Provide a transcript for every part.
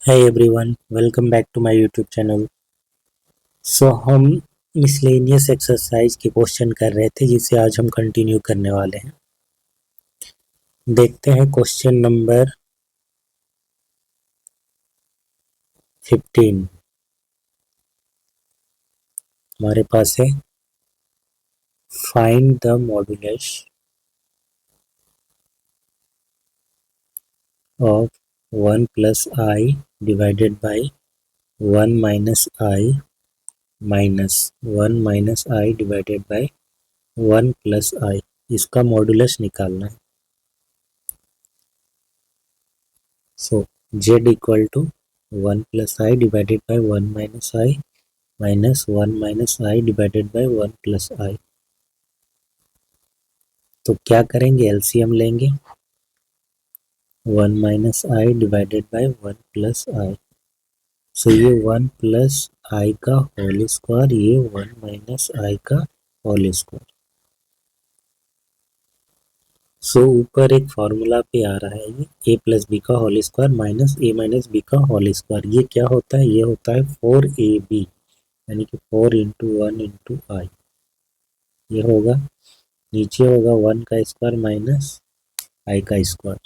Hey everyone, welcome back to my YouTube channel. हम miscellaneous exercise के question कर रहे थे जिसे आज हम कंटिन्यू करने वाले हैं। देखते हैं क्वेश्चन नंबर 15 हमारे पास है। Find the modulus of 1 plus i divided by 1 minus i minus 1 minus i divided by 1 plus i. इसका मॉडुलस निकालना है। Z equal to 1 plus i divided by 1 minus i minus 1 minus i divided by 1 plus i. तो क्या करेंगे, LCM लेंगे। 1 minus i divided by 1 plus i. ये 1 plus आई का whole square, ये 1 माइनस आई का होल स्क्वायर। ऊपर एक फॉर्मूला पे आ रहा है, ये a प्लस बी का whole square minus a minus b का होल स्क्वायर। ये क्या होता है, ये होता है 4ab, यानी कि 4 इंटू 1 इंटू आई। ये होगा, नीचे होगा 1 का स्क्वायर माइनस आई का square.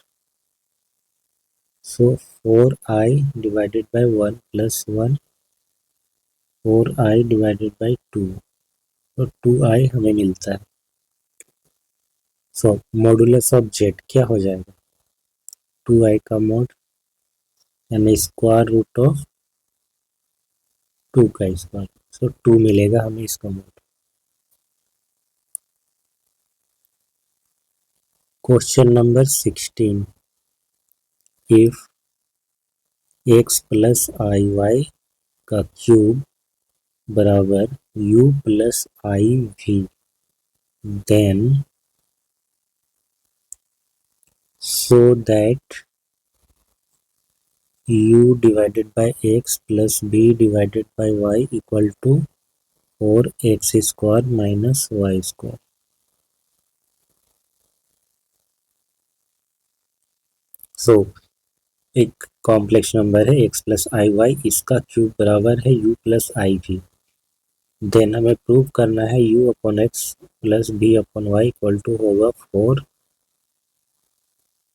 4i divided by 1 plus 1, 4i divided by 2, तो 2i हमें मिलता है। मॉडुलस ऑफ जेड क्या हो जाएगा, 2i का मॉड यानी स्क्वायर रूट ऑफ 2 का स्क्वायर। 2 मिलेगा हमें इसका mod. Question number 16, if x plus i y का क्यूब बराबर u plus i v, then so that u divided by x plus b divided by y equal to 4x square minus y square। एक complex number है x plus i y, इसका cube बराबर है u plus i v. Then हमें prove करना है u upon x plus b upon y equal to होगा 4।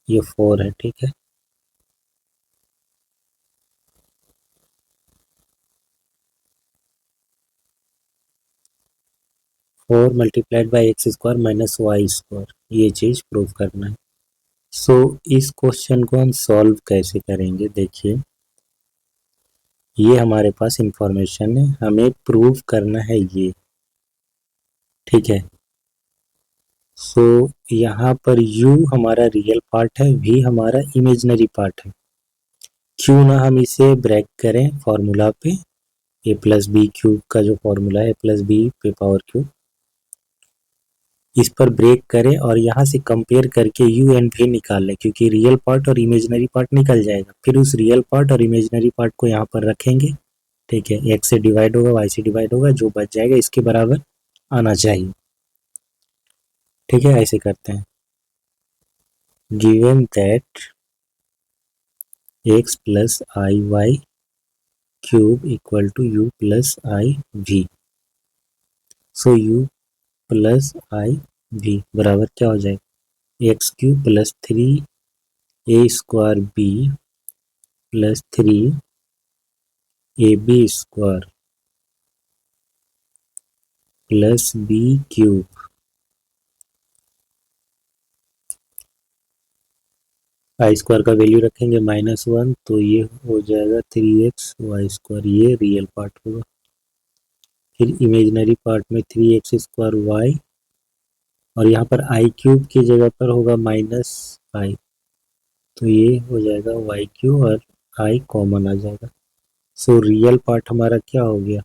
ये 4 है, ठीक है। Four multiplied by x square minus y square, ये चीज़ प्रूव करना है। इस क्वेश्चन को हम सॉल्व कैसे करेंगे, देखिए ये हमारे पास इंफॉर्मेशन है, हमें प्रूव करना है ये, ठीक है। यहाँ पर u हमारा रियल पार्ट है, v हमारा इमेजिनरी पार्ट है। क्यों ना हम इसे ब्रेक करें फॉर्मूला पे, a प्लस बी क्यूब का जो फॉर्मूला है a प्लस बी पे पावर क्यूब, इस पर ब्रेक करें और यहाँ से कंपेयर करके u एंड v निकाल लें, क्योंकि रियल पार्ट और इमेजिनरी पार्ट निकल जाएगा। फिर उस रियल पार्ट और इमेजिनरी पार्ट को यहाँ पर रखेंगे, ठीक है। x से डिवाइड होगा, y से डिवाइड होगा, जो बच जाएगा इसके बराबर आना चाहिए, ठीक है। ऐसे करते हैं, given that x plus i y cube equal to u plus i v. u plus i v बराबर क्या हो जाएगा, x cube plus 3a square b plus 3ab square plus b cube. I square का value रखेंगे -1, तो ये हो जाएगा 3x वाई स्क्वायर, ये रियल पार्ट होगा। फिर इमेजिनरी पार्ट में 3x स्क्वायर वाई, और यहाँ पर आई क्यूब की जगह पर होगा -i, तो ये हो जाएगा वाई क्यूब और आई कॉमन आ जाएगा। रियल पार्ट हमारा क्या हो गया,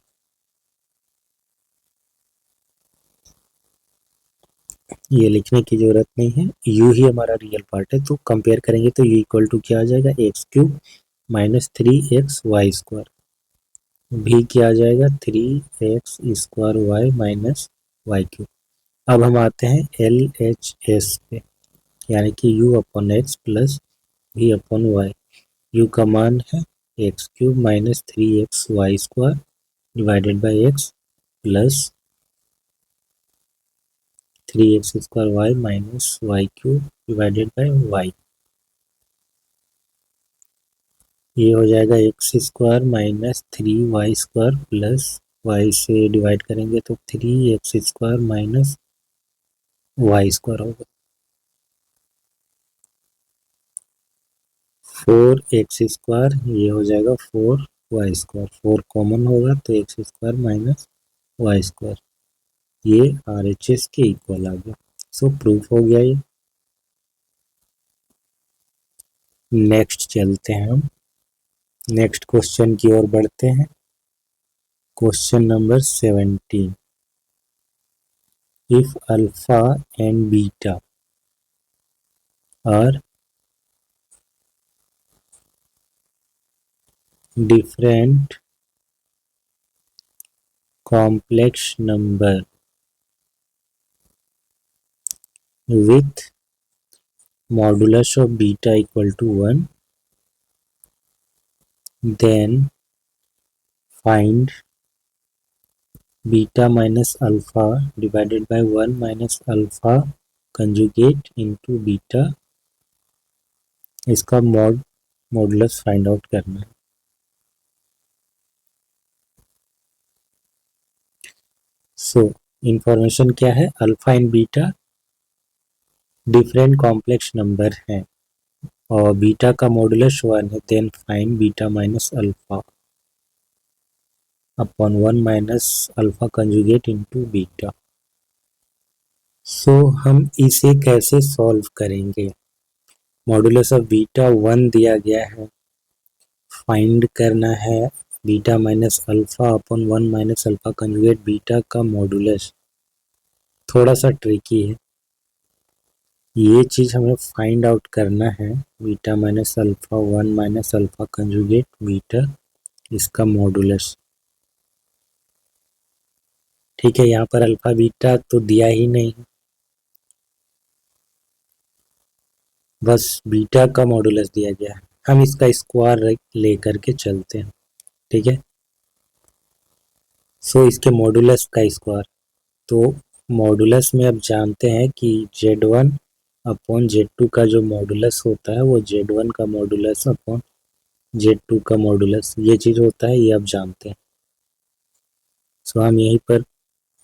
ये लिखने की जरूरत नहीं है, u ही हमारा रियल पार्ट है। तो कंपेयर करेंगे तो u इक्वल टू क्या आ जाएगा, x cube minus 3x y square, भी क्या आ जाएगा 3x square y minus y cube. अब हम आते हैं LHS पे, यानी कि u upon x plus v upon y. u का मान है x cube minus 3xy² divided by x plus 3x² minus y cube divided by y. ये हो जाएगा x² minus 3y² plus y से डिवाइड करेंगे तो 3x² माइनस y² होगा। 4x², ये हो जाएगा 4y², 4 कॉमन होगा तो x² माइनस y², ये RHS के इक्वल आ गया। सो प्रूफ हो गया ये। नेक्स्ट चलते हैं हम, नेक्स्ट क्वेश्चन की ओर बढ़ते हैं। Question number 17, if alpha and beta are different complex number with modulus of beta equal to 1, then find beta minus alpha divided by 1 minus alpha conjugate into beta, इसका modulus find out करना है। So information क्या है, alpha and beta different complex number हैं और beta का modulus 1 है, then find beta minus alpha upon 1 minus alpha conjugate into beta. So हम इसे कैसे सॉल्व करेंगे, मॉडुलस ऑफ बीटा 1 दिया गया है, फाइंड करना है beta minus alpha upon 1 minus alpha conjugate beta का मॉडुलस। थोड़ा सा ट्रिकी है ये चीज़, हमें फाइंड आउट करना है beta minus alpha 1 minus alpha conjugate beta, इसका मॉडुलस। ठीक है, यहाँ पर अल्फा बीटा तो दिया ही नहीं, बस बीटा का मॉडुलस दिया गया है। हम इसका स्क्वायर लेकर के चलते हैं, ठीक है। सो इसके मॉडुलस का स्क्वायर, तो मॉडुलस में अब जानते हैं कि Z1 अपॉन Z2 का जो मॉडुलस होता है वो Z1 का मॉडुलस अपॉन Z2 का मॉडुलस, ये चीज़ होता है, ये अब जानते हैं। सो हम यहीं पर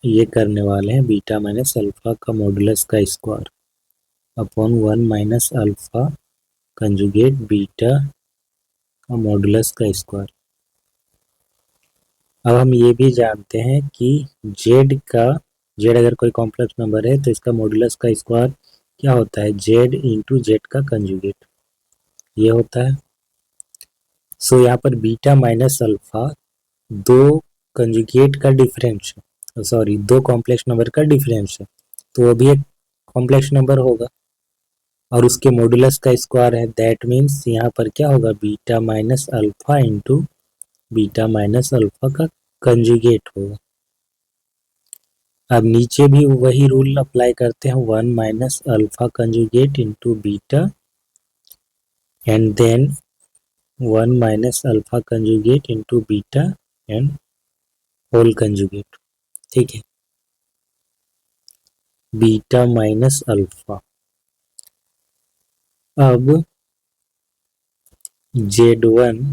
ये करने वाले हैं, बीटा माइनस अल्फा का मॉडुलस का square upon 1 minus alpha conjugate beta का मॉडुलस का स्क्वायर। अब हम ये भी जानते हैं कि Z अगर कोई कॉम्प्लेक्स नंबर है तो इसका मॉडुलस का स्क्वायर क्या होता है, Z इंटू जेड का कंजुगेट, ये होता है। सो यहाँ पर बीटा माइनस अल्फा दो कंजुगेट का डिफरेंस है, सॉरी दो कॉम्प्लेक्स नंबर का डिफरेंस है, तो वो भी एक कॉम्प्लेक्स नंबर होगा और उसके मॉडुलस का स्क्वायर है, दैट मीन्स यहाँ पर क्या होगा, beta minus alpha into beta minus alpha का कंजुगेट होगा। अब नीचे भी वही रूल अप्लाई करते हैं, 1 minus alpha conjugate into beta and then 1 minus alpha conjugate into beta and whole conjugate, ठीक है। बीटा माइनस अल्फा, अब Z1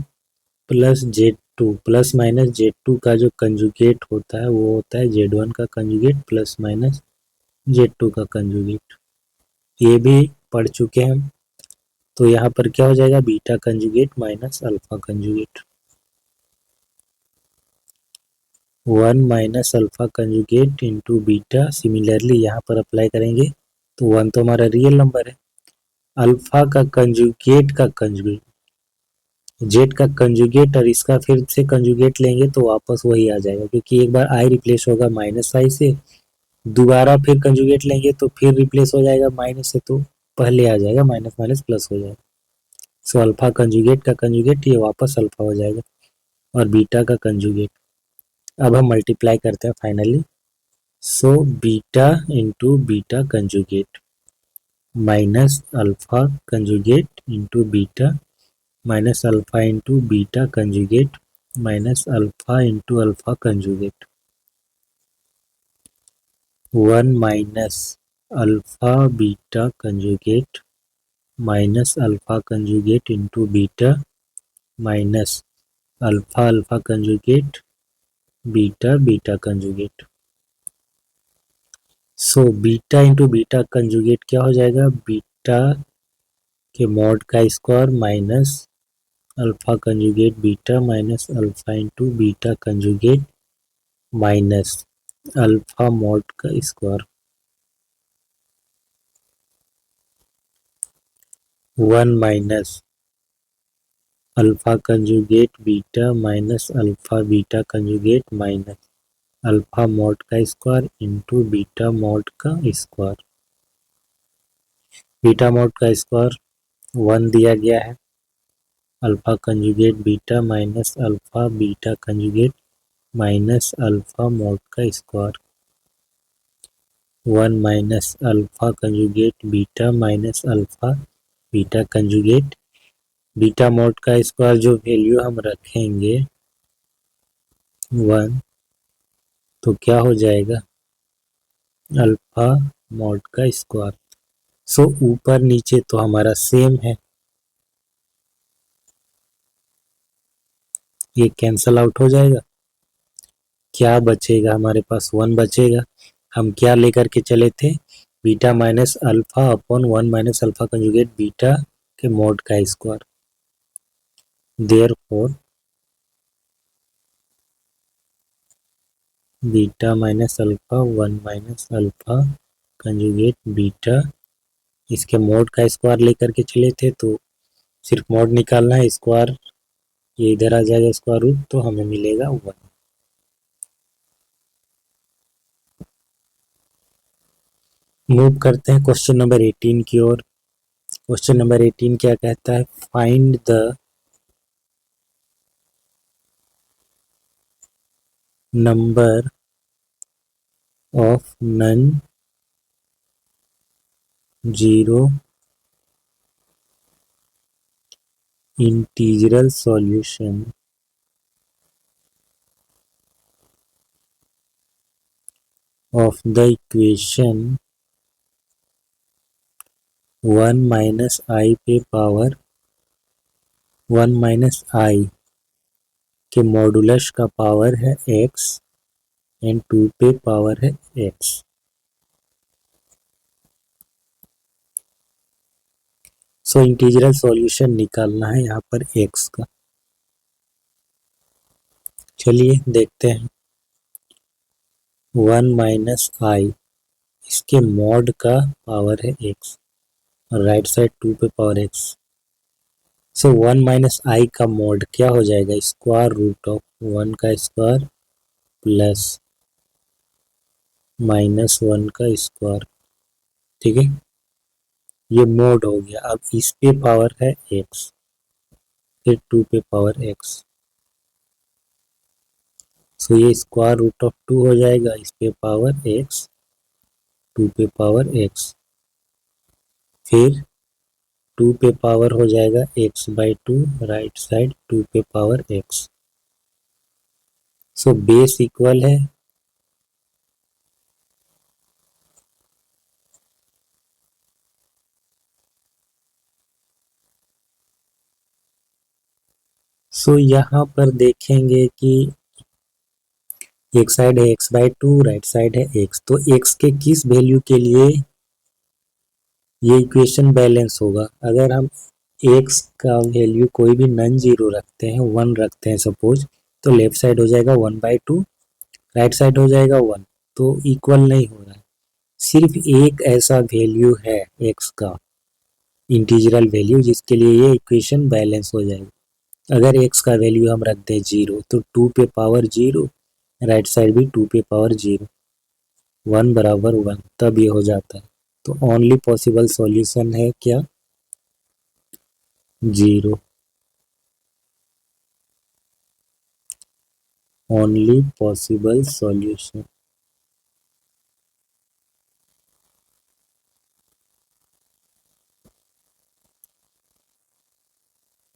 plus Z2 plus minus Z2 का जो कंजुगेट होता है वो होता है Z1 का कंजुगेट प्लस माइनस Z2 का कंजुगेट, ये भी पढ़ चुके हैं हम। तो यहाँ पर क्या हो जाएगा, beta conjugate minus alpha conjugate, 1 minus alpha conjugate into beta, similarly यहाँ पर अप्लाई करेंगे तो 1 तो हमारा रियल नंबर है, अल्फा का कंजुगेट जेड का कंजुगेट और इसका फिर से कंजुगेट लेंगे तो वापस वही आ जाएगा, क्योंकि एक बार आई रिप्लेस होगा माइनस आई से, दोबारा फिर कंजुगेट लेंगे तो फिर रिप्लेस हो जाएगा माइनस से, तो पहले आ जाएगा माइनस माइनस प्लस हो जाएगा। सो अल्फा कंजुगेट का कंजुगेट ये वापस अल्फा हो जाएगा और बीटा का कंजुगेट, अब हम मल्टीप्लाई करते हैं finally. So beta into beta conjugate minus alpha conjugate into beta minus alpha into beta conjugate minus alpha into alpha conjugate 1 minus alpha beta conjugate minus alpha conjugate into beta minus alpha alpha conjugate beta beta conjugate. So beta into beta conjugate क्या हो जाएगा, beta के mod का square minus alpha conjugate beta minus alpha into beta conjugate minus alpha mod का square 1 minus alpha conjugate beta minus alpha beta conjugate minus alpha mod का square into beta mod का square. Beta mod का square 1 दिया गया है, alpha conjugate beta minus alpha beta conjugate minus alpha mod का square 1 minus alpha conjugate beta minus alpha beta conjugate beta mod का square जो value हम रखेंगे 1 तो क्या हो जाएगा अल्फा मॉड का स्क्वायर। सो ऊपर नीचे तो हमारा सेम है, ये कैंसल आउट हो जाएगा, क्या बचेगा हमारे पास 1 बचेगा। हम क्या लेकर के चले थे, beta minus alpha upon 1 minus alpha conjugate beta के मॉड का square. Therefore beta minus alpha 1 minus alpha conjugate beta, इसके मॉड का स्क्वायर लेकर के चले थे तो सिर्फ मॉड निकालना है, स्क्वायर ये इधर आ जाएगा स्क्वायर रूट तो हमें मिलेगा 1। मूव करते हैं क्वेश्चन नंबर 18 की ओर। क्वेश्चन नंबर 18 क्या कहता है, find the number of non zero integral solution of the equation 1 minus i पे पावर 1 माइनस आई के मॉडुलस का पावर है x एंड 2 पे पावर है x। सो इंटीग्रल सॉल्यूशन निकालना है यहाँ पर x का। चलिए देखते हैं 1 माइनस आई इसके मॉड का पावर है x और राइट साइड 2 पे पावर x। सो 1 माइनस आई का मॉड क्या हो जाएगा, स्क्वायर रूट ऑफ 1 का स्क्वायर प्लस माइनस 1 का स्क्वायर। ठीक है, ये मोड हो गया। अब इस पे पावर है x फिर 2 पे पावर x, सो ये स्क्वायर रूट ऑफ 2 हो जाएगा, इस पे पावर x 2 पे पावर x फिर 2 पे पावर हो जाएगा x बाई 2 राइट साइड 2 पे power x। So base equal है सो यहाँ पर देखेंगे कि एक साइड है x बाई 2 राइट साइड है x, तो x के किस वैल्यू के लिए ये इक्वेशन बैलेंस होगा। अगर हम x का वैल्यू कोई भी नॉन जीरो रखते हैं 1 रखते हैं सपोज, तो लेफ्ट साइड हो जाएगा 1 बाई 2 राइट साइड हो जाएगा 1, तो इक्वल नहीं हो रहा है। सिर्फ एक ऐसा वैल्यू है x का इंटीग्रल वैल्यू जिसके लिए ये इक्वेशन बैलेंस हो जाएगी। अगर x का वैल्यू हम रख दें 0 तो 2 पे पावर 0 राइट साइड भी 2 पे पावर 0 1 बराबर 1 तब ये हो जाता है। तो ओनली पॉसिबल सॉल्यूशन है क्या 0, only possible solution.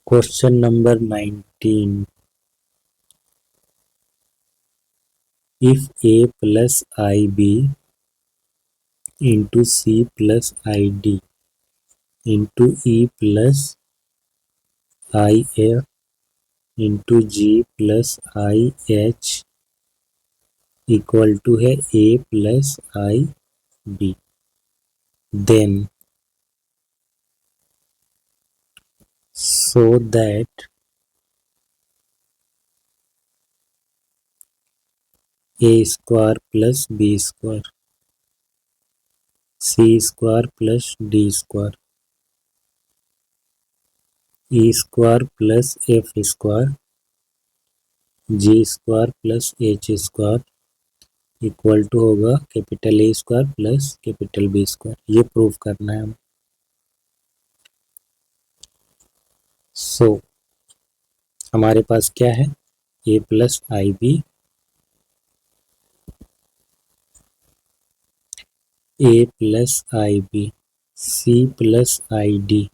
Question number 19. If a plus ib into c plus id into e plus if into g plus ih equal to है a plus ib, then so that a square plus b square c square plus d square e square plus f square g square plus h square equal to होगा capital A square plus capital B square. ये prove करना है हमें. So हमारे पास क्या है, a plus i b, a plus i b, c plus i d,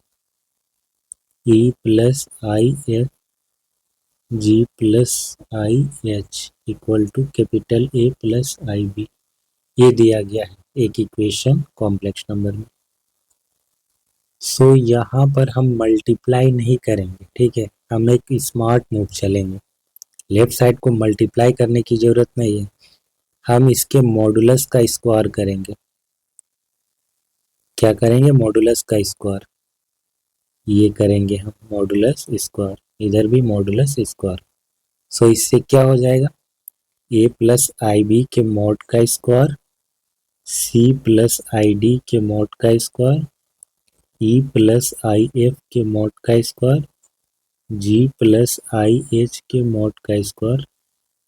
e plus i f, g plus i h equal to capital A plus i B. ये दिया गया है एक इक्वेशन कॉम्प्लेक्स नंबर में. सो यहाँ पर हम मल्टीप्लाई नहीं करेंगे, ठीक है. हम एक स्मार्ट मूव चलेंगे. लेफ्ट साइड को मल्टीप्लाई करने की जरूरत नहीं है, हम इसके मॉडुलस का स्क्वायर करेंगे. क्या करेंगे, मॉडुलस का स्क्वायर. ये करेंगे हम मॉडुलस स्क्वायर, इधर भी मॉडुलस स्क्वायर. सो इससे क्या हो जाएगा, ए प्लस आई बी के मॉड का square, c plus i d के मॉड का square, e plus i f के मॉड का square, g plus i h के मॉड का square,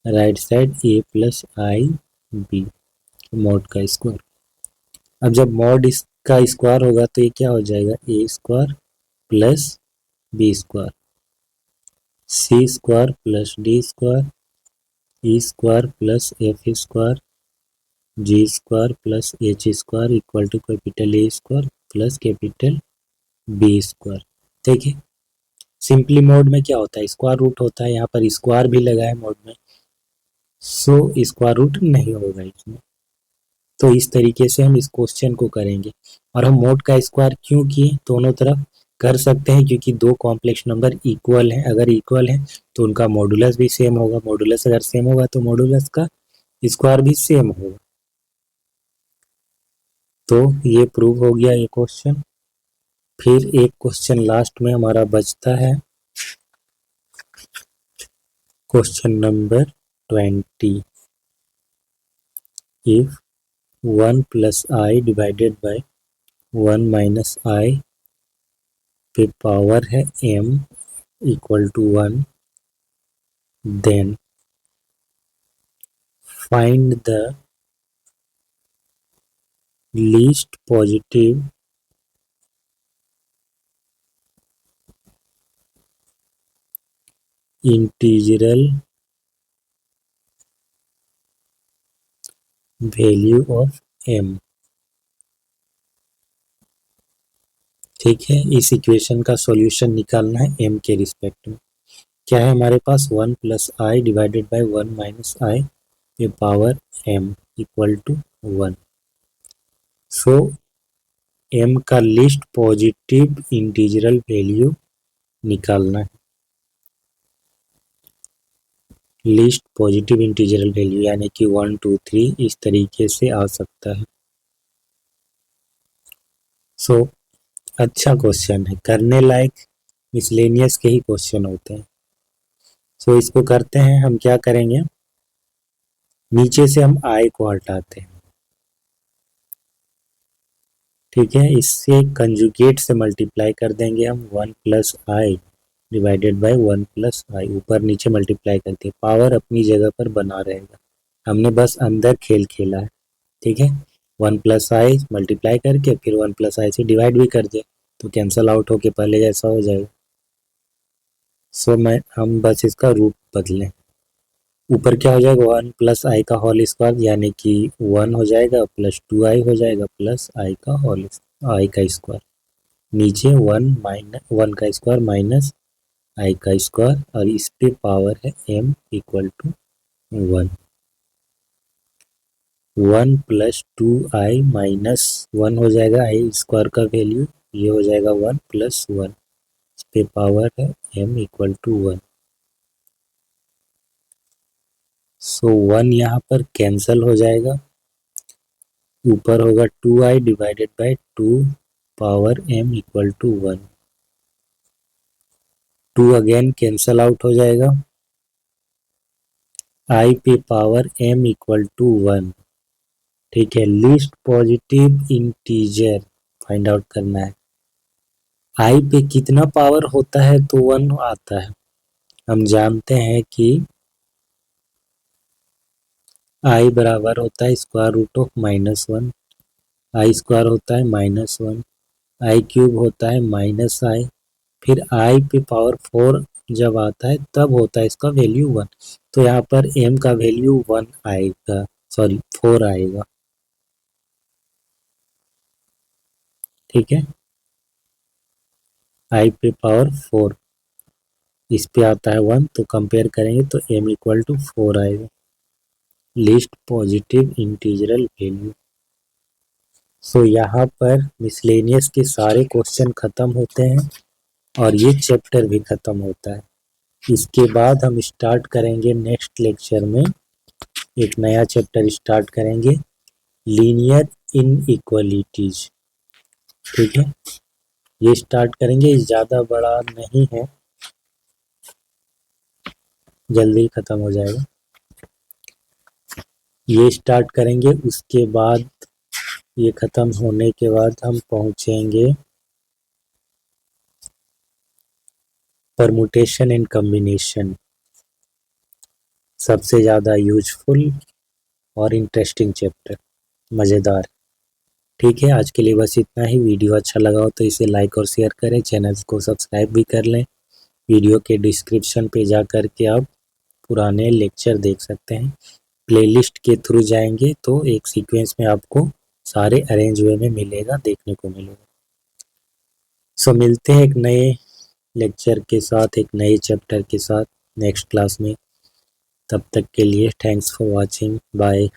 right side a plus i b mod का square. अब जब मॉड इसका स्क्वायर होगा तो ये क्या हो जाएगा, a square plus b square, c square plus d square, e square plus f square, g square plus h square equal to capital A square plus capital B square. ठीक है. Simply mode में क्या होता है, square root होता है. यहाँ पर स्क्वायर भी लगा है मोड में, सो स्क्वायर रूट नहीं होगा इसमें. तो इस तरीके से हम इस क्वेश्चन को करेंगे. और हम मोड का स्क्वायर क्यों किए, दोनों तरफ कर सकते हैं क्योंकि दो कॉम्प्लेक्स नंबर इक्वल हैं. अगर इक्वल है तो उनका मॉडुलस भी सेम होगा. मॉडुलस अगर सेम होगा तो मॉडुलस का स्क्वायर भी सेम होगा. तो ये प्रूव हो गया ये क्वेश्चन. फिर एक क्वेश्चन लास्ट में हमारा बचता है, question number 20. If 1 plus i divided by 1 minus i पे पावर है m equal to 1, then find the least positive integral value of m. ठीक है. इस इक्वेशन का सॉल्यूशन निकालना है m के रिस्पेक्ट में. क्या है हमारे पास, 1 plus i divided by 1 minus i पे power m equal to 1. So m का लिस्ट पॉजिटिव इंटीजरल वैल्यू निकालना है. लिस्ट पॉजिटिव इंटीजरल वैल्यू यानी कि 1 2 3 इस तरीके से आ सकता है. सो अच्छा क्वेश्चन है, करने लायक मिसलेनियस के ही क्वेश्चन होते हैं. सो इसको करते हैं. हम क्या करेंगे, नीचे से हम आई को हटाते हैं. ठीक है. इससे कंजुगेट से मल्टीप्लाई कर देंगे हम. 1 plus i divided by 1 plus i, ऊपर नीचे मल्टीप्लाई करके पावर अपनी जगह पर बना रहेगा. हमने बस अंदर खेल खेला है. ठीक है. 1 प्लस आई मल्टीप्लाई करके फिर 1 प्लस आई से डिवाइड भी कर दे तो कैंसल आउट होके पहले जैसा हो जाएगा. सो हम बस इसका रूप बदलें. ऊपर क्या हो जाएगा, 1 प्लस आई का होल स्क्वायर यानी कि 1 हो जाएगा प्लस 2 आई हो जाएगा प्लस आई का होल आई का स्क्वायर. नीचे 1 का स्क्वायर माइनस आई का स्क्वायर और इस पे पावर है m equal to 1। 1 plus 2i minus 1 हो जाएगा आई स्क्वायर का वैल्यू, ये हो जाएगा 1 प्लस 1, इस पे पावर है m इक्वल टू 1। सो 1 यहाँ पर कैंसल हो जाएगा, ऊपर होगा 2i divided by 2 power m equal to 1। 2 again cancel out हो जाएगा, i पे पावर m इक्वल टू 1। ठीक है, least positive integer find out करना है। i पे कितना पावर होता है तो 1 आता है। हम जानते हैं कि i बराबर होता है square root of -1, i square होता है -1, आई क्यूब होता है -i, फिर i पे पावर 4 जब आता है तब होता है इसका वैल्यू 1। तो यहाँ पर m का वैल्यू 1 आएगा, सॉरी 4 आएगा। ठीक है, i पे पावर 4, इस पे आता है 1, तो कंपेयर करेंगे तो m इक्वल टू 4 आएगा। Least positive integral value. So यहाँ पर मिसलेनियस के सारे क्वेश्चन खत्म होते हैं और ये चैप्टर भी खत्म होता है। इसके बाद हम स्टार्ट करेंगे नेक्स्ट लेक्चर में एक नया चैप्टर स्टार्ट करेंगे, लीनियर इनइक्वालिटीज। ठीक है, ये स्टार्ट करेंगे, ज़्यादा बड़ा नहीं है, जल्दी खत्म हो जाएगा। ये स्टार्ट करेंगे, उसके बाद ये खत्म होने के बाद हम पहुंचेंगे परमुटेशन एंड कॉम्बिनेशन, सबसे ज़्यादा यूजफुल और इंटरेस्टिंग चैप्टर, मज़ेदार। ठीक है, आज के लिए बस इतना ही। वीडियो अच्छा लगा हो तो इसे लाइक और शेयर करें, चैनल को सब्सक्राइब भी कर लें। वीडियो के डिस्क्रिप्शन पे जा कर के आप पुराने लेक्चर देख सकते हैं। प्लेलिस्ट के थ्रू जाएंगे तो एक सीक्वेंस में आपको सारे अरेंज वे में मिलेगा, देखने को मिलेगा। सो मिलते हैं एक नए लेक्चर के साथ, एक नए चैप्टर के साथ नेक्स्ट क्लास में। तब तक के लिए थैंक्स फॉर वॉचिंग, बाय।